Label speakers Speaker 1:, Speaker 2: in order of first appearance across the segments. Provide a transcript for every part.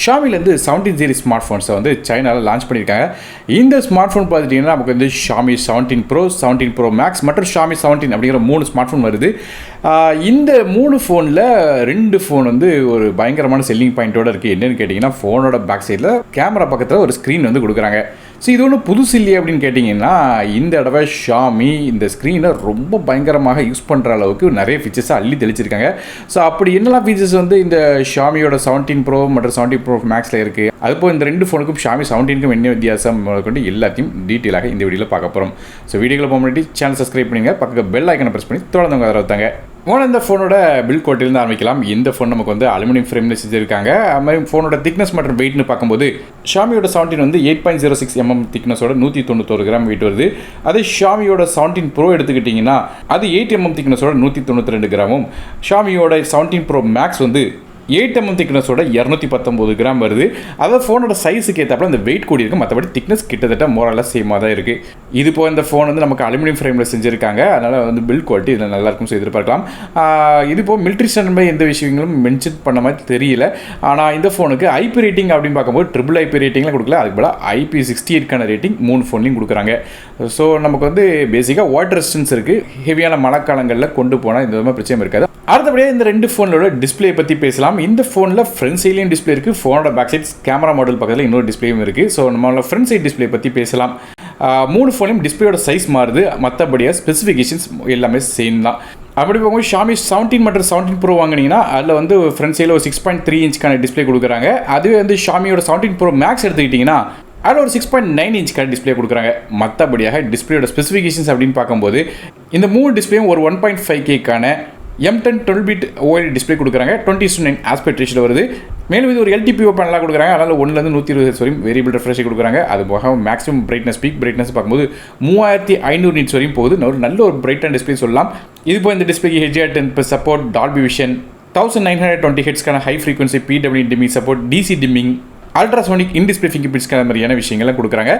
Speaker 1: ஷாமிலேருந்து 17 series smart ஃபோன்ஸை வந்து சைனாவில் launch பண்ணியிருக்காங்க. இந்த ஸ்மார்ட் ஃபோன் பார்த்துட்டிங்கன்னா நமக்கு வந்து ஷாமி 17 ப்ரோ, 17 ப்ரோ மேக்ஸ் மற்றும் ஷாமி 17 அப்படிங்கிற 3 ஸ்மார்ட் ஃபோன் வருது. இந்த 3 ஃபோனில் 2 ஃபோன் வந்து ஒரு பயங்கரமான செல்லிங் பாயிண்ட்டோடு இருக்குது. என்னென்னு கேட்டிங்கன்னா, ஃபோனோட பேக் சைடில் கேமரா பக்கத்தில் ஒரு ஸ்க்ரீன் வந்து கொடுக்குறாங்க. ஸோ இது ஒன்றும் புதுசு இல்லையே அப்படின்னு கேட்டிங்கன்னா, இந்த தடவை ஷாமி இந்த ஸ்க்ரீனை ரொம்ப பயங்கரமாக யூஸ் பண்ணுற அளவுக்கு நிறைய ஃபீச்சர்ஸை அள்ளி தெளிச்சிருக்காங்க. ஸோ அப்படி என்னெல்லாம் ஃபீச்சர்ஸ் வந்து இந்த ஷாமியோட 17 ப்ரோ மற்றும் 17 ப்ரோ மேக்ஸில் இருக்குது, அதுபோல் இந்த 2 ஃபோனுக்கும் ஷாமி 17க்கும் என்ன வித்தியாசம் கொண்டு எல்லாத்தையும் டீட்டெயிலாக இந்த வீடியோவில் பார்க்க போகிறோம். ஸோ வீடியோவில் போக முன்னாடி சேனல் சப்ஸ்கிரைப் பண்ணுங்க, பக்கத்தில் பெல் ஐக்கனை ப்ரெஸ் பண்ணி தொடர்ந்து ஆதரவு தாங்க. இந்த ஃபோனோட பில்ட் குவாலிட்டியிலேருந்து ஆரம்பிக்கலாம். இந்த ஃபோன் நமக்கு வந்து அலுமினியம் ஃப்ரேமில் செஞ்சுருக்காங்க. அது மாதிரி ஃபோனோட திக்னஸ் மற்றும் வெயிட்னு பார்க்கும்போது ஷாமியோட 17 வந்து 8.06 mm திக்னஸோட 191 கிராம் வெயிட் வருது. அதே ஷாமியோட 17 ப்ரோ எடுத்துக்கிட்டிங்கன்னா அது 8 mm திக்னஸோட 192 கிராமும், ஷாமியோட 17 ப்ரோ மேக்ஸ் வந்து 8 mm திக்னஸோட 219 கிராம் வருது. அதாவது ஃபோனோட சைஸுக்கு ஏற்றாப்புல அந்த வெயிட் கூடி இருக்குது, மற்றபடி திக்னஸ் கிட்டத்தட்ட மோரலாக சேமாக தான் இருக்குது. இது போல் இந்த ஃபோன் வந்து நமக்கு அலுமினியம் ஃப்ரேமில் செஞ்சுருக்காங்க. அதனால் வந்து பில்ட் குவாலிட்டி இதில் நல்லாயிருக்கும் எதிர்பார்க்கலாம். இது போல் மிலிட்ரி ஸ்டாண்டர்ட் மாதிரி எந்த விஷயங்களும் மென்ஷன் பண்ண மாதிரி தெரியல. ஆனால் இந்த ஃபோனுக்கு ஐபி ரேட்டிங் அப்படின்னு பார்க்கும்போது ட்ரிபிள் ஐபி ரேட்டிங்லாம் கொடுக்கல, அதுக்கு போல் IP68 ரேட்டிங் 3 ஃபோன்லையும் கொடுக்குறாங்க. ஸோ நமக்கு வந்து பேசிக்காக வாட்டர் ரெசிஸ்டன்ஸ் இருக்குது. ஹெவியான மழைக்காலங்களில் கொண்டு போனால் இந்த மாதிரி பிரச்சனை இருக்காது. அடுத்தபடியாக இந்த 2 ஃபோனோட டிஸ்பிளே பற்றி பேசலாம். இந்த ஃபோனில் ஃப்ரண்ட் சைட்லேயும் டிஸ்பிளே இருக்குது, ஃபோனோட பேக் சைட் கேமரா மாடல் பக்கத்தில் இன்னொரு டிஸ்பிளேயும் இருக்குது. ஸோ நம்மளோட ஃப்ரண்ட் சைட் டிஸ்பிளே பற்றி பேசலாம். 3 ஃபோன்லையும் டிஸ்பிளேயோட சைஸ் மாறுது, மற்றபடியாக ஸ்பெசிஃபிகேஷன்ஸ் எல்லாமே சேம் தான். அப்படி போகும்போது ஷாமி 17 மற்றும் 17 ப்ரோ வாங்கினீங்கன்னா அதில் வந்து ஃப்ரண்ட் சைடில் ஒரு 6.3 இன்ச்க்கான டிஸ்பிளே கொடுக்குறாங்க. அதுவே வந்து ஷாமியோட 17 ப்ரோ மேக்ஸ் எடுத்துக்கிட்டிங்கன்னா அதில் ஒரு 6.9 இன்ச்க்கான டிஸ்பிளே கொடுக்குறாங்க. மற்றபடியாக டிஸ்பிளேயோட ஸ்பெசிஃபிகேஷன்ஸ் அப்படின்னு பார்க்கும்போது இந்த 3 டிஸ்பிளேயும் ஒரு 1.5Kக்கான M10 12-bit OLED டிஸ்பிளே கொடுக்குறாங்க. 20:9 ஆஸ்பெக்ட் ரேஷியோவில் வருது. மேலும் இது ஒரு LTPO பேனலாக கொடுக்குறாங்க. அதனால் 1லேருந்து 120 Hz வரையும் வேரியபிள் ரெஃப்ரெஷ் கொடுக்குறாங்க. அது போக மேக்ஸிமம் பிரைட்னஸ், பீக் பிரைட்னஸ் பார்க்கும்போது 3500 nits வரையும் போகுது. ஒரு நல்ல ஒரு பிரைட்டான டிஸ்பிளே சொல்லலாம். இது போல் இந்த டிஸ்பிளேக்கு HDR10 சப்போர்ட், டால்பி விஷன், 1920 Hzக்கான high frequency PWM dimming support, DC dimming, ultrasonic in display finger பிரிண்ட்ஸ்க்கான மாதிரியான விஷயங்கள்லாம் கொடுக்குறாங்க.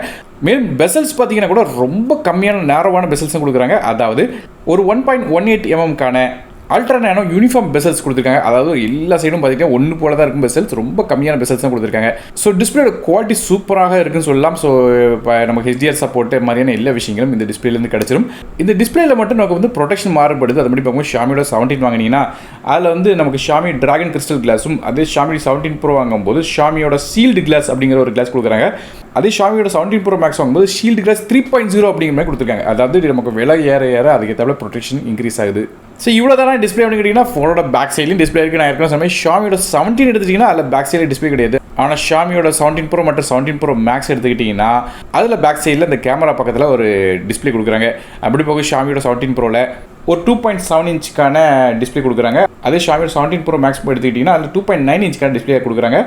Speaker 1: மேலும் பெசல்ஸ் பார்த்தீங்கன்னா கூட ரொம்ப கம்மியான நேரோவான பெசல்ஸும் கொடுக்குறாங்க. அதாவது ஒரு 1.18 mmக்கான அல்ட்ரா நேனோ யூனிஃபார்ம் பெசல்ஸ் கொடுத்துருக்காங்க. அதாவது எல்லா சைடும் பார்த்தீங்கன்னா ஒன்று போல தான் இருக்கும் பெசல்ஸ், ரொம்ப கம்மியான பெசல்ஸ் தான் கொடுத்துருக்காங்க. ஸோ டிஸ்பிளேயோட குவாலிட்டி சூப்பராக இருக்குன்னு சொல்லலாம். ஸோ இப்போ நமக்கு HDR சப்போர்ட்டு மாதிரியான எல்லா விஷயங்களும் இந்த டிஸ்பிளேலேருந்து கிடச்சிரும். இந்த டிஸ்பிளேல மட்டும் நமக்கு வந்து ப்ரொடெக்ஷன் மாறுபடுது. அது மாதிரி பார்க்கும்போது ஷாமியோட 17 வாங்கினீங்கன்னா அதில் வந்து நமக்கு ஷாமி டிராகன் கிறிஸ்டல் கிளாஸும், அதே ஷாமி 17 ப்ரோ வாங்கும்போது ஷாமியோட ஷீல்டு கிளாஸ் அப்படிங்கிற ஒரு கிளாஸ் கொடுக்குறாங்க. அதே ஷாமியோட 17 ப்ரோ மேக்ஸ் வாங்கும்போது ஷீல்டு கிளாஸ் 3.0 அப்படிங்கிற மாதிரி கொடுத்துருக்காங்க. அதாவது நமக்கு விலை ஏற ஏற அதுக்கேற்ற ப்ரொடெக்ஷன் இன்க்ரீஸ் ஆகுது. ஸோ இவ்வளோ தானே டிஸ்பிளே அப்படின்னு கேட்டிங்கன்னா, ஃபோனோட பேக் சைட்லையும் டிஸ்பிளே இருக்குது. நான் ஏற்கனவே சொன்னேன் ஷாமியோட 17 எடுத்துட்டிங்கன்னா அதில் பேக் சைடில் டிஸ்பிளே கிடையாது. ஆனால் ஷாமியோட 17 ப்ரோ மற்றும் 17 ப்ரோ மேக்ஸ் எடுத்துக்கிட்டிங்கன்னா அதில் பேக் சைடில் இந்த கேமரா பக்கத்தில் ஒரு டிஸ்பிளே கொடுக்குறாங்க. அப்படி போக ஷாமியோட 17 ப்ரோவில் ஒரு 2.7 இன்ச்சுக்கான டிஸ்பிளே கொடுக்குறாங்க. அதே ஷாமியோட 17 ப்ரோ மேக்ஸ் எடுத்துக்கிட்டிங்கன்னா அதில் 2.9 இன்ச்சுக்கான டிஸ்பிளே கொடுக்குறாங்க.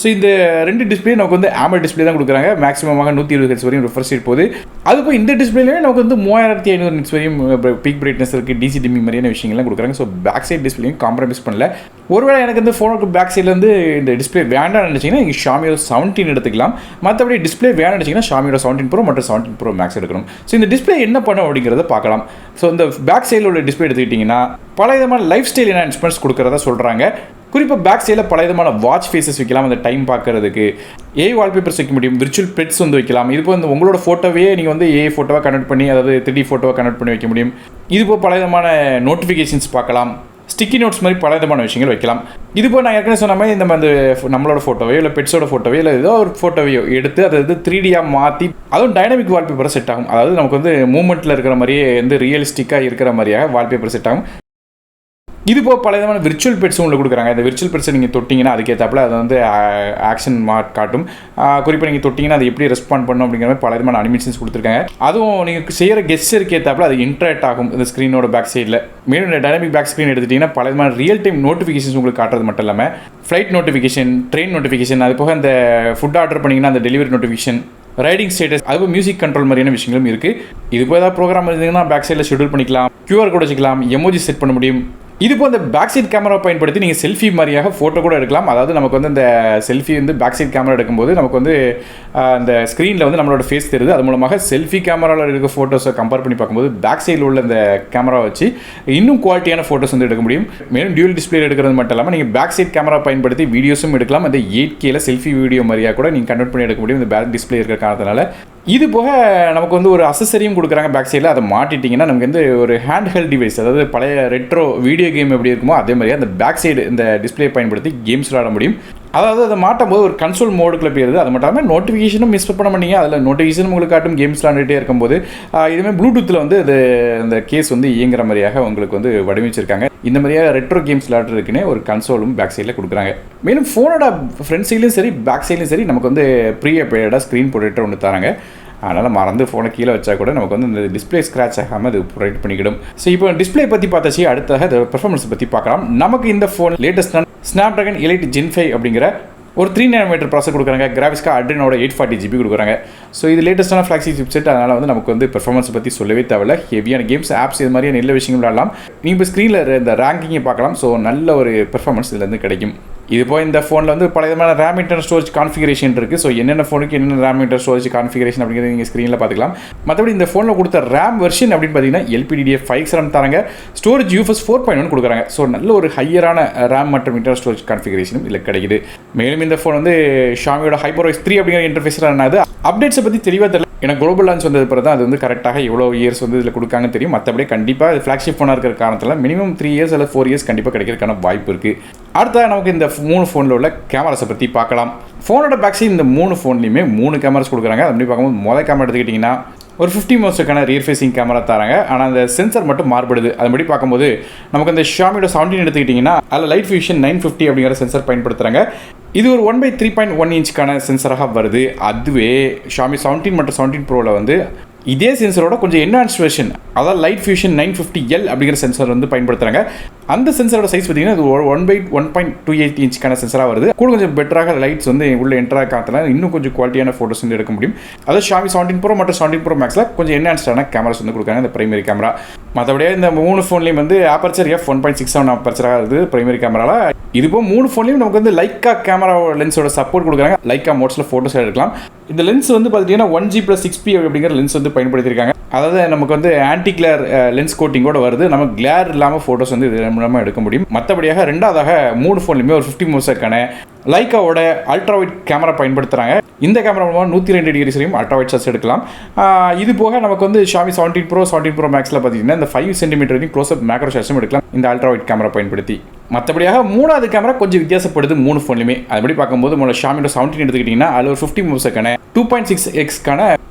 Speaker 1: ஸோ இந்த 2 டிஸ்பிளே நமக்கு வந்து AMOLED டிஸ்பிளே தான் கொடுக்குறாங்க. மேக்ஸிமமாக 120 Hz வரையும் ரெஃப்ரெஷ் ரேட் போகுது. அதுபோல் இந்த டிஸ்பிளேலேயே நமக்கு வந்து 3500 nits வரையும் பீக் பிரைட்னஸ் இருக்குது, DC டிம்மிங் மாதிரியான விஷயங்கள்லாம் கொடுக்குறாங்க. ஸோ பேக் சைட் டிஸ்பிளேயும் காம்ப்ரமைஸ் பண்ணல. ஒருவேளை எனக்கு இந்த ஃபோனுக்கு பேக் சைட்லேருந்து இந்த டிஸ்பிளே வேண்டாம்னு நினச்சிங்கன்னா நீங்கள் ஷாமியோட 17 எடுத்துக்கலாம். மற்றபடி டிஸ்பிளே வேணும்னு நினச்சிங்கன்னா ஷாமியோட 17 ப்ரோ மற்றும் 17 ப்ரோ மேக்ஸ் எடுக்கணும். ஸோ இந்த டிஸ்பிளே என்ன பண்ணும் அப்படிங்கிறத பார்க்கலாம். ஸோ இந்த பேக் சைடில் உள்ள டிஸ்பிளே எடுத்துக்கிட்டிங்கன்னா பல விதமான லைஃப் ஸ்டைல் என்ஹான்ஸ்மெண்ட்ஸ் கொடுக்குறதா சொல்கிறாங்க. குறிப்பாக பேக் சைடில் பல விதமான வாட்ச் ஃபேஸஸ் வைக்கலாம், அந்த டைம் பார்க்கறதுக்கு AI வால்பேப்பர்ஸ் வைக்க முடியும், விர்ச்சுவல் பெட்ஸ் வந்து வைக்கலாம். இது போல் உங்களோட ஃபோட்டோவே நீங்கள் வந்து AI ஃபோட்டோவாக கன்வெர்ட் பண்ணி, அதாவது 3D ஃபோட்டோவாக கன்வெர்ட் பண்ணி வைக்க முடியும். இது போல் பல விதமான நோட்டிஃபிகேஷன்ஸ் பார்க்கலாம், ஸ்டிக்கி நோட்ஸ் மாதிரி பல விதமான விஷயங்கள் வைக்கலாம். இது போல் நான் ஏற்கனவே சொன்ன மாதிரி இந்த நம்மளோட ஃபோட்டோவையோ இல்லை பெட்ஸோட ஃபோட்டோவையோ இல்லை ஏதோ ஒரு ஃபோட்டோவையோ எடுத்து அதை வந்து 3Dயாக மாற்றி அதுவும் டைனமிக் வால்பேப்பரை செட் ஆகும். அதாவது நமக்கு வந்து மூமெண்ட்டில் இருக்கிற மாதிரியே வந்து ரியலிஸ்டிக்காக இருக்கிற மாதிரியாக வால்பேப்பர் செட் ஆகும். இது போல் பல விதமான விர்ச்சுவல் பெட்ஸும் உள்ள கொடுக்குறாங்க. இந்த விர்ச்சுவல் பெட்ஸை நீங்கள் தொட்டிங்கன்னா அதுக்கேற்றாப்புல அதை வந்து ஆக்ஷன் மார்க் காட்டும். குறிப்பாக நீங்கள் தொட்டிங்கன்னா அது எப்படி ரெஸ்பாண்ட் பண்ணும் அப்படிங்கிற மாதிரி பல விதமான அனிமேஷன்ஸ் கொடுத்துருக்காங்க. அதுவும் நீங்கள் செய்கிற கெஸ்டருக்கு ஏற்றாப்புல அது இன்ட்ராக்ட் ஆகும் இந்த ஸ்க்ரீனோட பேக் சைடில். மேலும் இந்த டைனமிக் பேக் ஸ்க்ரீன் எடுத்துட்டிங்கன்னா பல விதமான ரியல் டைம் நோட்டிஃபிகேஷன்ஸ் உங்களுக்கு காட்டுறது மட்டும் இல்லாமல் ஃப்ளைட் நோட்டிஃபிகேஷன், ட்ரெயின் நோட்டிஃபிகேஷன், அது போக இந்த ஃபுட் ஆர்டர் பண்ணிங்கன்னா அந்த டெலிவரி நோட்டிஃபிகேஷன், ரைடிங் ஸ்டேட்டஸ், அதுவும் மியூசிக் கண்ட்ரோல் மாதிரியான விஷயங்களும் இருக்குது. இது போல் ஏதாவது ப்ரோக்ராம் இருந்தீங்கன்னா பேக் சைடில் ஷெட்யூல் பண்ணிக்கலாம், QR கோட் வச்சுக்கலாம், எமோஜி செட் பண்ண முடியும். இது போல் இந்த பேக் சைட் கேமரா பயன்படுத்தி நீங்கள் செல்ஃபி மாதிரியாக ஃபோட்டோ கூட எடுக்கலாம். அதாவது நமக்கு வந்து இந்த செல்ஃபி வந்து பேக் சைட் கேமரா எடுக்கும்போது நமக்கு வந்து அந்த ஸ்க்ரீனில் வந்து நம்மளோட ஃபேஸ் தெரியுது. அது மூலமாக செல்ஃபி கேமராவில் இருக்க ஃபோட்டோஸை கம்பேர் பண்ணி பார்க்கும்போது பேக் சைடில் உள்ள இந்த கேமரா வச்சு இன்னும் குவாலிட்டியான ஃபோட்டோஸ் வந்து எடுக்க முடியும். மேலும் டியூல் டிஸ்பிளே எடுக்கிறது மட்டும் இல்லாமல் நீங்கள் பேக் சைட் கேமரா பயன்படுத்தி வீடியோஸும் எடுக்கலாம். அந்த 8Kல செல்ஃபி வீடியோ மாதிரியாக கூட நீங்கள் கன்வெர்ட் பண்ணி எடுக்க முடியும் இந்த பேக் டிஸ்பிளே இருக்கிற காரணத்தினால. இது போக நமக்கு வந்து ஒரு அசசரியும் கொடுக்குறாங்க பேக் சைடில். அதை மாட்டிட்டிங்கன்னா நமக்கு வந்து ஒரு ஹேண்ட் ஹெல்ட் டிவைஸ், அதாவது பழைய ரெட்ரோ வீடியோ கேம் எப்படி இருக்குமோ அதே மாதிரி அந்த பேக் சைடு இந்த டிஸ்பிளே பயன்படுத்தி கேம்ஸ் விளாட முடியும். அதாவது அதை மாட்டும் போது ஒரு கன்சோல் மோடுக்குள்ள போயிருது. அது மட்டும் இல்லாமல் நோட்டிஃபிகேஷனும் மிஸ் பண்ண மாட்டீங்க. அதில் நோட்டிஃபிகேஷன் உங்களுக்கு காட்டும் கேம்ஸ் விளாண்டுட்டே இருக்கும்போது இதுமாதிரி ப்ளூடூத்தில் வந்து இது இந்த கேஸ் வந்து இயங்குற மாதிரியாக உங்களுக்கு வந்து வடிவமைச்சிருக்காங்க. இந்த மாதிரியாக ரெட்ரோ கேம்ஸ் விளாட்றதுக்குன்னே ஒரு கன்சோலும் பேக் சைடில் கொடுக்குறாங்க. மேலும் ஃபோனோட ஃப்ரண்ட் சைட்லையும் சரி பேக் சைட்லையும் சரி நமக்கு வந்து ப்ரீ அப்டேட்டாக ஸ்க்ரீன் ப்ரொடெக்டர் ஒன்று தராங்க. அதனால் மறந்து ஃபோனை கீழே வச்சா கூட நமக்கு வந்து இந்த டிஸ்பிளே ஸ்க்ராட்ச் ஆகாமல் அது ப்ரொடெக்ட் பண்ணிக்கிடும். ஸோ இப்போ டிஸ்பிளே பற்றி பார்த்தாச்சு, அடுத்ததாக இந்த பெர்ஃபார்மன்ஸ் பற்றி பார்க்கலாம். நமக்கு இந்த ஃபோன் லேட்டஸ்டான ஸ்னாப்ட்ராகன் எலைட் Gen 5 அப்படிங்கிற ஒரு 3nm ப்ராசஸர் கொடுக்குறாங்க. கிராஃபிக்ஸ்க்காக Adrenoட 840GB கொடுக்குறாங்க. ஸோ இது லேட்டஸ்ட்டான ஃப்ளாக்ஷிப் சிப்செட். அதனால் வந்து நமக்கு வந்து பெர்ஃபார்மன்ஸ் பற்றி சொல்லவே தேவையில்ல. ஹெவியான கேம்ஸ் ஆப்ஸ் இது மாதிரியான நல்ல விஷயங்கள் விளாடலாம். நீங்கள் இப்போ ஸ்க்ரீனில் இந்த ரேங்கிங்கை பார்க்கலாம். ஸோ நல்ல ஒரு பெர்ஃபார்மன்ஸ் இதுலேருந்து கிடைக்கும். இது போய் இந்த ஃபோனில் வந்து பல விதமான ரேம் இன்டர்னல் ஸ்டோரேஜ் கான்ஃபிகரேஷன் இருக்குது. ஸோ என்னென்ன ஃபோனுக்கு என்னென்ன ரேம் இன்டர்னல் ஸ்டோரேஜ் கான்ஃபிகரேஷன் அப்படிங்கிறது நீங்கள் ஸ்க்ரீனில் பார்த்துக்கலாம். மற்றபடி இந்த ஃபோனில் கொடுத்த ரேம் வெர்ஷன் அப்படின்னு பார்த்தீங்கன்னா LPDDR5 RAM தராங்க. ஸ்டோரேஜ் UFS 4.1 கொடுக்குறாங்க. ஸோ நல்ல ஒரு ஹையரான ரேம் மற்றும் இன்டர்னல் ஸ்டோரேஜ் கான்ஃபிகரேஷனும் இதில் கிடைக்குது. மேலும் இந்த ஃபோன் வந்து ஷாமியோட HyperOS 3 அப்படிங்கிற இன்டர்ஃபேஸில் ஆனது. அப்டேட்ஸை பற்றி தெளிவாக தெரியல. ஏன்னா குளோபல் லான்ச் வந்தது பிறகு தான் அது வந்து கரெக்டாக எவ்வளோ இயர்ஸ் வந்து இதில் கொடுக்காங்கன்னு தெரியும். மற்றபடி கண்டிப்பாக இது ஃப்ளாக்ஷிப் ஃபோனாக இருக்கிற காரணத்தில் மினிமம் 3 இயர்ஸ் அல்லது 4 இயர்ஸ் கண்டிப்பாக கிடைக்கிறதுக்கான வாய்ப்பு இருக்குது. அடுத்ததாக நமக்கு இந்த 3 ஃபோனில் உள்ள கேமராஸை பற்றி பார்க்கலாம். ஃபோனோட பேக் சைடு இந்த 3 ஃபோன்லையுமே 3 கேமராஸ் கொடுக்குறாங்க. அப்படி பார்க்கும்போது முதல் கேமரா எடுத்துக்கிட்டிங்கன்னா ஒரு 50 மோஸ்டுக்கான ரியர் ஃபேசிங் கேமரா தராங்க. ஆனால் அந்த சென்சர் மட்டும் மாறுபடுது. அதுபடி பார்க்கும்போது நமக்கு அந்த ஷாமியோட 17 எடுத்துக்கிட்டிங்கன்னா அதில் லைட் ஃபியூஷன் 950 அப்படிங்கிற சென்சர் பயன்படுத்துகிறாங்க. இது ஒரு 1/3.1 இன்ச்சுக்கான சென்சராக வருது. அதுவே ஷாமி 17 மற்றும் 17 ப்ரோவில் வந்து இதே சென்சரோட கொஞ்சம் என்ஹான்ஸ் வெர்ஷன், அதாவது லைட் ஃபியூஷன் 950L அப்படிங்கிற சென்சர் வந்து பயன்படுத்துகிறாங்க. அந்த சென்சரோட சைஸ் பார்த்தீங்கன்னா இது 1/1.28 இன்ச்சுக்கான சென்சராக வருது. கூட கொஞ்சம் பெட்டராக லைட்ஸ் வந்து உள்ள என்ட்ராக காத்தலாம் இன்னும் கொஞ்சம் குவாலிட்டியான ஃபோட்டோஸ் வந்து எடுக்க முடியும். அதாவது ஷாமி 17 ப்ரோ மற்றும் 17 ப்ரோ மேக்ஸில் கொஞ்சம் என்ஹான்ஸ்டான கேமராஸ் வந்து கொடுக்குறாங்க இந்த பிரைமரி கேமரா. மற்றபடியே இந்த 3 ஃபோன்லேயும் வந்து ஆப்பர்ச்சர் f1.67 ஆப்பர்ச்சராக இருக்குது பிரைமரி கேமராவில். இது போக 3 ஃபோன்லையும் நமக்கு வந்து லைக்கா கேமரா லென்ஸோட சப்போர்ட் கொடுக்குறாங்க. லைக்கா மோட்ஸில் ஃபோட்டோஸ் எடுக்கலாம். இந்த லென்ஸ் வந்து பார்த்தீங்கன்னா 1G+6P அப்படிங்கிற லென்ஸ் வந்து பயன்படுத்தியிருக்காங்க. அதாவது நமக்கு வந்து ஆன்டி கிளேர் லென்ஸ் கோட்டிங்கோட வருது. நம்ம கிளேர் இல்லாமல் ஃபோட்டோஸ் வந்து இது மூலமாக எடுக்க முடியும். மற்றபடியாக ரெண்டாவதாக 3 ஃபோன்லையுமே ஒரு 50 மோசக்கான லைக்காவோட அல்ட்ராவைட் கேமரா பயன்படுத்துகிறாங்க. இந்த கேமரா மூலமாக 102 டிகிரி வரையும் அல்ட்ராவைட் ஷாட்ஸ் எடுக்கலாம். இது போக நமக்கு வந்து ஷாமி 17 ப்ரோ 17 ப்ரோ மேக்ஸில் பார்த்தீங்கன்னா இந்த 5 சென்டிமீட்டர் வரைக்கும் க்ளோஸ்அப் மேக்ரோ ஷாட்ஸும் எடுக்கலாம் இந்த அல்ட்ராவைட் கேமரா பயன்படுத்தி. மற்றபடியாக 3வது கேமரா கொஞ்சம் வித்தியாசப்படுது 3 ஃபோன்லையுமே. அதுபடி பார்க்கும்போது உங்களோட ஷாமியோட 17 எடுத்துக்கிட்டிங்கன்னா அதில் ஒரு 50 மோசக்கான 2.6x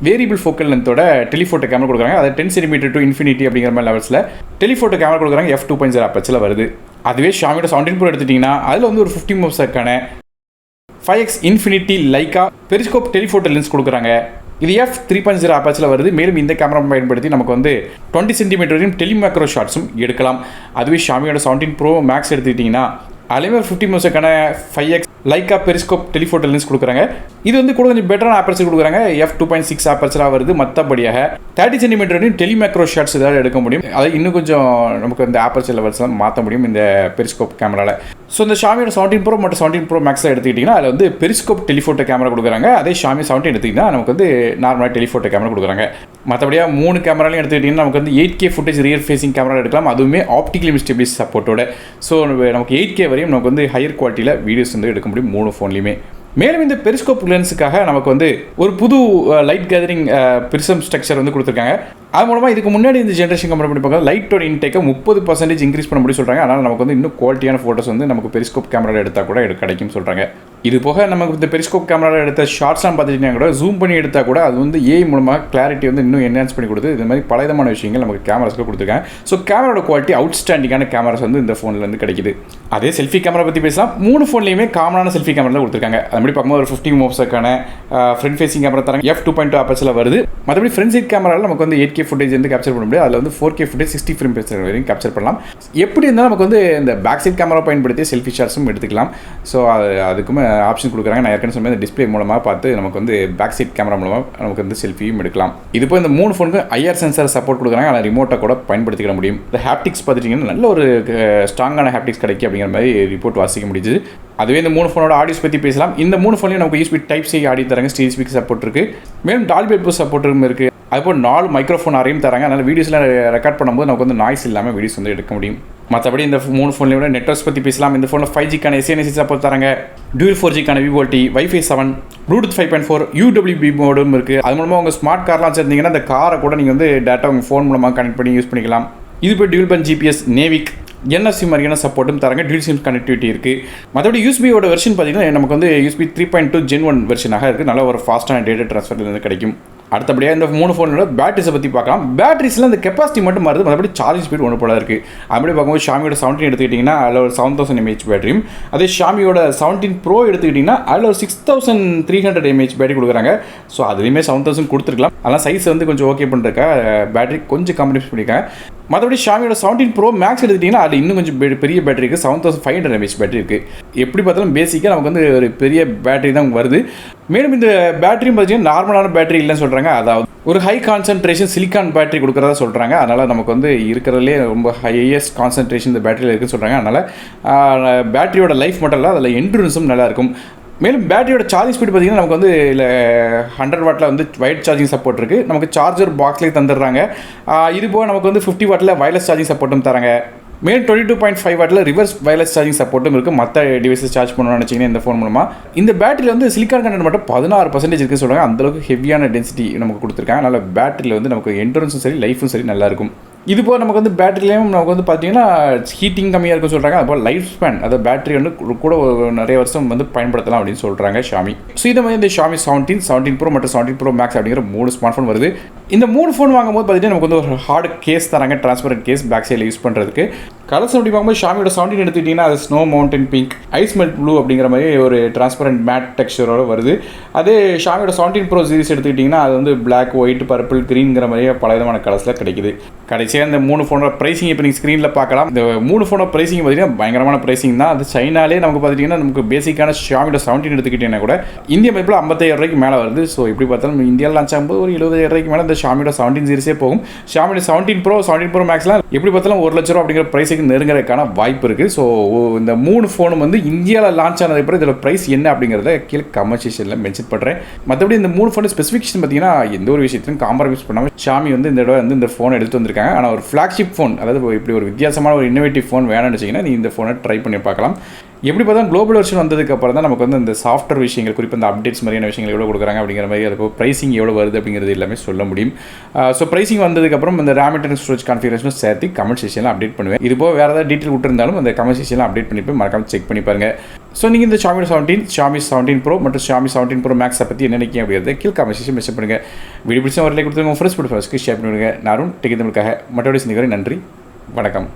Speaker 1: வேரியபிள் ஃபோக்கல் லென்த்தோட டெலிஃபோட்டோ கேமரா கொடுக்குறாங்க. அது 10 சென்டிமீட்டர் டு இன்ஃபினிட்டி அப்படிங்கிற மாதிரி லெவல்ஸில் டெலிஃபோட்டோ கேமரா கொடுக்குறாங்க. f2.0 அப்பச்சில் வருது. அதுவே ஷாமியோட 17 ப்ரோ எடுத்துட்டிங்கன்னா அதில் வந்து ஒரு 50 மோசக்கான 5x infinity Lyca periscope telephoto lens கொடுக்குறாங்க. இது f3.0 அப்பச்சில் வருது. மேலும் இந்த கேமரா பயன்படுத்தி நமக்கு வந்து 20 சென்டிமீட்டர் வரையும் டெலிமேக்ரோ ஷாட்ஸும் எடுக்கலாம். அதுவே ஷாமியோட 17 ப்ரோ மேக்ஸ் எடுத்துக்கிட்டிங்கன்னா அதுலேயுமே 50 மோசக்கான 5x Lyca periscope telephoto lens கொடுக்குறாங்க. இது வந்து கூட கொஞ்சம் பெட்டரான ஆப்பர்ச்சர் கொடுக்குறாங்க. f2.6 ஆப்பர்ச்சராக வருது. மற்றபடியாக 30 சென்டிமீட்டர் வரையும் டெலிமேக்ரோ ஷாட்ஸ் ஏதாவது எடுக்க முடியும். அதை இன்னும் கொஞ்சம் நமக்கு இந்த ஆப்பர்ச்சர் லெவல்ஸ்லாம் மாற்ற முடியும் இந்த பெரிஸ்கோப் கேமராவில். ஸோ இந்த ஷாமியோட 17 ப்ரோ மற்றும் 17 ப்ரோ மேக்ஸில் எடுத்துக்கிட்டிங்கன்னா அதில் வந்து பெரிஸ்கோப் டெலிஃபோட்டோ கேமரா கொடுக்குறாங்க. அதே ஷாமி 17 எடுத்துக்கிட்டிங்கன்னா நமக்கு வந்து நார்மலாக டெலிஃபோட்டோ கேமரா கொடுக்குறாங்க. மற்றபடியாக 3 கேமராலையும் எடுத்துக்கிட்டிங்கன்னா நமக்கு வந்து 8K footage rear facing camera எடுக்கலாம். அதுவுமே ஆப்டிக்கல் ஸ்டெபிலிட்டி சப்போர்ட்டோட. ஸோ நமக்கு 8K வரையும் நமக்கு வந்து ஹையர் குவாலிட்டியில் வீடியோஸ் வந்து எடுக்க முடியும் 3 ஃபோன்லையுமே. மேலும் இந்த பெரிஸ்கோப் லென்ஸுக்காக நமக்கு வந்து ஒரு புது லைட் கேதரிங் பிரிசம் ஸ்ட்ரக்சர் வந்து கொடுத்துருக்காங்க. அது மூலமாக இதுக்கு முன்னாடி இந்த ஜென்ரேஷன் கம்பேர் பண்ணி பார்க்க லைட்டோட இன்டேக்கை 30% இன்க்ரீஸ் பண்ண முடியும் சொல்கிறாங்க. அதனால் நமக்கு வந்து இன்னும் குவாலிட்டியான ஃபோட்டோஸ் வந்து நமக்கு பெரிஸ்கோப் கேமராவில் எடுத்தால் கூட கிடைக்கும் சொல்கிறாங்க. இது போக நமக்கு இந்த பெரிஸ்கோப் கேமராவில் எடுத்த ஷார்ட்ஸ்லாம் பார்த்துட்டிங்கன்னா கூட ஜூம் பண்ணி எடுத்தால் கூட அது வந்து AI மூலமாக கிளாரிட்டி வந்து இன்னும் என்ஹான்ஸ் பண்ணி கொடுத்து இது மாதிரி பல விதமான விஷயங்கள் நமக்கு கேமராஸ்க்கு கொடுத்துருக்காங்க. ஸோ கேமராவோட குவாலிட்டி அவுட்ஸ்டாண்டிங்கான கேமராஸ் வந்து இந்த ஃபோனில் வந்து கிடைக்குது. அதே செல்ஃபி கேமரா பற்றி பேசலாம். 3 ஃபோன்லையுமே காமனான செல்ஃபி கேமரா தான் கொடுத்துருக்காங்க. அதுபடி பார்க்கும்போது ஒரு 50 மோப்ஸக்கான ஃப்ரண்ட் ஃபேசிங் கேமரா தராங்க. f2.2 அப்பச்சில் வருது. மற்றபடி ஃப்ரண்ட் சைட் கேமராவில் நமக்கு வந்து 8K ஃபுட்டேஜ் வந்து கேப்சர் பண்ண முடியாது. அதில் வந்து 4K ஃபுட்டேஜ் 60 ஃப்ரேம் பெர் வரைக்கும் கேப்சர் பண்ணலாம். எப்படி இருந்தாலும் நமக்கு வந்து இந்த பேக் சைட் கேமரா பயன்படுத்தி செல்ஃபி ஷாட்ஸும் எடுத்துக்கலாம். ஸோ அதுக்குமே ஆப்ஷன் கொடுக்குறாங்க. நான் ஏற்கனவே சொன்ன டிஸ்பிளே மூலமாக பார்த்து நமக்கு வந்து பேக் சைட் கேமரா மூலமாக நமக்கு வந்து செல்ஃபியும் எடுக்கலாம். இது இப்போ இந்த 3 ஃபோனுக்கு ஐஆர் சென்சார் சப்போர்ட் கொடுக்குறாங்க. ஆனால் ரிமோட்டை கூட பயன்படுத்திக்க முடியும். இந்த ஹாப்டிக்ஸ் பார்த்துட்டிங்கன்னா நல்ல ஒரு ஸ்ட்ராங்கான ஹாப்டிக்ஸ் கிடைக்கும் அப்படிங்கிற மாதிரி ரிப்போர்ட் வாசிக்க முடியுது. அதுவே இந்த 3 ஃபோனோட ஆடியோஸ் பற்றி பேசலாம். இந்த 3 ஃபோன்லையும் நமக்கு யூஎஸ்பி டைப் சி ஆடியோ தராங்க, ஸ்டீரியோ ஸ்பீக்கர் சப்போர்ட் இருக்குது, மேலும் டால்பி அட்மோஸ் சப்போர்ட்டும் இருக்குது. அதுபோல் 4 மைக்ரோஃபோன் அறையும் தராங்க. அதனால் வீடியோஸ்லாம் ரெக்கார்ட் பண்ணும்போது நமக்கு வந்து நாய்ஸ் இல்லாமல் வீடியோஸ் வந்து எடுக்க முடியும். மற்றபடி இந்த 3 ஃபோன்லையோட நெட்வொர்க்ஸ் பற்றி பேசலாம். இந்த ஃபோனில் 5Gக்கான SNSC சப்போர்ட் தராங்க, டியூல் 4Gக்கான VoLTE, Wi-Fi 7, Bluetooth 5.4, UWB மோடும் இருக்குது. அது மூலமாக உங்கள் ஸ்மார்ட் கார்லாம் வச்சுருந்தீங்கன்னா அந்த காரை கூட நீங்கள் வந்து டேட்டா உங்கள் ஃபோன் மூலமாக கனெக்ட் பண்ணி யூஸ் பண்ணிக்கலாம். இது இப்போ dual pant GPS, Navik, NFC மாதிரியான சப்போர்ட்டும் தராங்க. டியூல் சிம் கனெக்டிவிட்டி இருக்குது. மற்றபடி யூஎஸ்பியோட வெர்ஷன் பார்த்தீங்கன்னா நமக்கு வந்து USB 3.2 Gen 1 வெர்ஷனாக இருக்குது. நல்ல ஒரு ஃபாஸ்ட்டான டேட்டா ட்ரான்ஸ்ஃபர் கிடைக்கும். அடுத்தபடியாக இந்த 3 ஃபோனோட பேட்டரிஸை பற்றி பார்க்கலாம். பேட்டரிஸில் அந்த கெப்பாசிட்டி மட்டும் மாறுது, மற்றபடி சார்ஜிங் ஸ்பீட் ஒன்று போல இருக்குது. அப்படி பார்க்கும்போது ஷாமியோட 17 எடுத்துக்கிட்டிங்கன்னா அதில் ஒரு 7000 mAh பேட்டரியும், அதே ஷாமியோட 17 Pro எடுத்துக்கிட்டிங்கன்னா அதில் ஒரு 6300 mAh பேட்டரி கொடுக்குறாங்க. ஸோ அதுலேயுமே 7000 கொடுத்துருக்கலாம். அதனால் சைஸ் வந்து கொஞ்சம் ஓகே பண்ணுறதுக்கா பேட்டரி கொஞ்சம் கம்ப்ரமைஸ் பண்ணியிருக்காங்க. மற்றபடி ஷாமியோட 17 Pro Max எடுத்துக்கிட்டிங்கன்னா அது இன்னும் கொஞ்சம் பெரிய பேட்டரி இருக்குது, 7500 mAh பேட்டரி இருக்குது. எப்படி பார்த்தாலும் பேசிக்காக நமக்கு வந்து ஒரு பெரிய பேட்டரி தான் வருது. மேலும் இந்த பேட்டரியும் பார்த்தீங்கன்னா நார்மலான பேட்டரி இல்லைன்னு சொல்கிறாங்க. அதாவது ஒரு ஹை கான்சன்ட்ரேஷன் சிலிக்கான் பேட்டரி கொடுக்குறதா சொல்கிறாங்க. அதனால் நமக்கு வந்து இருக்கிறதுலே ரொம்ப ஹையஸ்ட் கான்சன்ட்ரேஷன் இந்த பேட்டரியில் இருக்குன்னு சொல்கிறாங்க. அதனால் பேட்டரியோட லைஃப் மட்டும் இல்லை, அதில் என்ட்ரன்ஸும் நல்லாயிருக்கும். மேலும் பேட்டரியோட சார்ஜிங் ஸ்பீட் பார்த்தீங்கன்னா நமக்கு வந்து இல்லை 100 வாட்டில் வந்து வைட் சார்ஜிங் சப்போர்ட் இருக்குது. நமக்கு சார்ஜர் பாக்ஸ்லேயே தந்துடுறாங்க. இது போக நமக்கு வந்து 50 வாட்டில் வயர்லெஸ் சார்ஜிங் சப்போர்ட்டும் தராங்க. மேலும் 22.5 வாட்டில் ரிவர்ஸ் வயர்லெஸ் சார்ஜிங் சப்போர்ட்டும் இருக்குது. மற்ற டிவைஸஸ் சார்ஜ் பண்ணணும்னு நினச்சிங்கன்னா இந்த ஃபோன் மூலமாக. இந்த பேட்டரியில் வந்து சிலிக்கான் கண்டென்ட் மட்டும் 16% இருக்குன்னு சொல்கிறாங்க. அந்தளவுக்கு ஹெவியான டென்சிட்டி நமக்கு கொடுத்துருக்காங்க. அதனால் பேட்டரியில் வந்து நமக்கு என்ட்ரன்ஸும் சரி லைஃபும் சரி நல்லாயிருக்கும். இது போல் நமக்கு வந்து பேட்டரிலையும் நமக்கு வந்து பார்த்தீங்கன்னா ஹீட்டிங் கம்மியாக இருக்குன்னு சொல்கிறாங்க. அதுபோல் லைஃப் ஸ்பேன், அதாவது பேட்டரி வந்து கூட நிறைய வருஷம் வந்து பயன்படுத்தலாம் அப்படின்னு சொல்கிறாங்க ஷாமி. ஸோ இதை மாதிரி இந்த ஷாமி 17 Pro மற்றும் 17 Pro Max அப்படிங்கிற 3 ஸ்மார்ட் ஃபோன் வருது. இந்த 3 ஃபோன் வாங்கும்போது பார்த்தீங்கன்னா நமக்கு வந்து ஒரு ஹார்டு கேஸ் தராங்க, டிரான்ஸ்பரண்ட் கேஸ் பேக் சைடில் யூஸ் பண்ணுறதுக்கு. கலர்ஸ் அப்படி பார்க்கும்போது ஷாமியோட 17 எடுத்துக்கிட்டிங்கன்னா அது snow mountain pink, ice melt blue அப்படிங்கிற மாதிரி ஒரு டிரான்ஸ்பரண்ட் மேட் டெக்ஸ்சரோடு வருது. அதே ஷாமியோட 17 Pro சீரிஸ் எடுத்துக்கிட்டிங்கன்னா அது வந்து பிளாக், ஒயிட், பர்பிள், க்ரீன்ங்கிற மாதிரியே பல விதமான கலர்ஸில் கிடைக்குது. கடைசியாக இந்த 3 ஃபோனோட ப்ரைஸிங் இப்போ நீங்கள் ஸ்க்ரீனில் பார்க்கலாம். இந்த 3 ஃபோனோட ப்ரைஸிங் பார்த்தீங்கன்னா பயங்கரமான ப்ரைஸிங் தான். அது சைனாலே நமக்கு பார்த்தீங்கன்னா நமக்கு பேசிக்கான ஷாமியோட 17 எடுத்துக்கிட்டிங்கன்னா கூட இந்திய மதிப்பில் 55,000 ரூபாய்க்கு மேலே வருது. ஸோ எப்படி பார்த்தாலும் இந்தியாவில் லான்ச் ஆகும்போது ஒரு 70,000 ரூபாய்க்கு மேலே இந்த ஷாமியோட 17 சீரிஸே போகும். ஷாமியோட 17 Pro 17 Pro Maxலாம் எப்படி பார்த்தாலும் 1 லட்ச ரூபா அப்படிங்கிற ப்ரைஸுக்கு நெருங்குறதுக்கான வாய்ப்பு இருக்குது. ஸோ இந்த 3 ஃபோனும் வந்து இந்தியாவில் லான்ச் ஆனது அப்புறம் இதோட ப்ரைஸ் என்ன அப்படிங்கிறத கீழே கமெண்ட் செக்ஷனில் மென்ஷன் பண்ணுறேன். மற்றபடி இந்த 3 ஃபோன் ஸ்பெசிஃபிகேஷன் பார்த்தீங்கன்னா எந்த ஒரு விஷயத்தையும் காம்ப்ரமைஸ் பண்ணாமல் ஷாமி வந்து இந்த தடவை வந்து இந்த ஃபோனை எடுத்து வந்திருக்காங்க. ஆனால் ஒரு ஃப்ளாக்ஷிப் ஃபோன், அதாவது இப்படி ஒரு வித்தியாசமான ஒரு இன்னோவேட்டிவ் ஃபோன் வேணும்னு வச்சிங்கன்னா நீ இந்த ஃபோனை ட்ரை பண்ணி பார்க்கலாம். எப்படி பார்த்தா குளோபல் வெர்ஷன் வந்ததுக்கப்புறம் தான் நமக்கு வந்து இந்த சாஃப்ட்வேர் விஷயங்கள், குறிப்பாக இந்த அப்டேட்ஸ் மாதிரியான விஷயங்கள் எவ்வளோ கொடுக்குறாங்க அப்படிங்கிற மாதிரி, அதுக்கு ப்ரைஸிங் எவ்வளோ வருது அப்படிங்கிறது எல்லாமே சொல்ல முடியும். ஸோ ப்ரைஸிங் வந்ததுக்கப்புறம் இந்த ரேம் அண்ட் ஸ்டோரேஜ் கான்ஃபிகரேஷனும் சேர்த்து கமெண்ட் செக்ஷனில் அப்டேட் பண்ணுவேன். இது போக வேறு ஏதாவது டீட்டெயில் விட்டுருந்தாலும் அந்த கமெண்ட் செக்ஷனில் அப்டேட் பண்ணி போய் மறக்காம செக் பண்ணி பாருங்கள். ஸோ நீங்கள் இந்த ஷாமி 17 Pro மற்றும் ஷாமி 17 Pro Max பற்றி என்ன நினைக்கிறீங்க அப்படிங்கிறத கீழே கமெண்ட் செக்ஷன் மெசேஜ் பண்ணுங்கள். வீடியோ பிடிச்சா ஒரு லைக் கொடுத்துருங்க, உங்கள் ஃப்ரெண்ட்ஸ் ஷேர் பண்ணுங்கள். நானும் டெக் தமிழுக்காக மற்றபடி சிந்திக்கிறேன். நன்றி, வணக்கம்.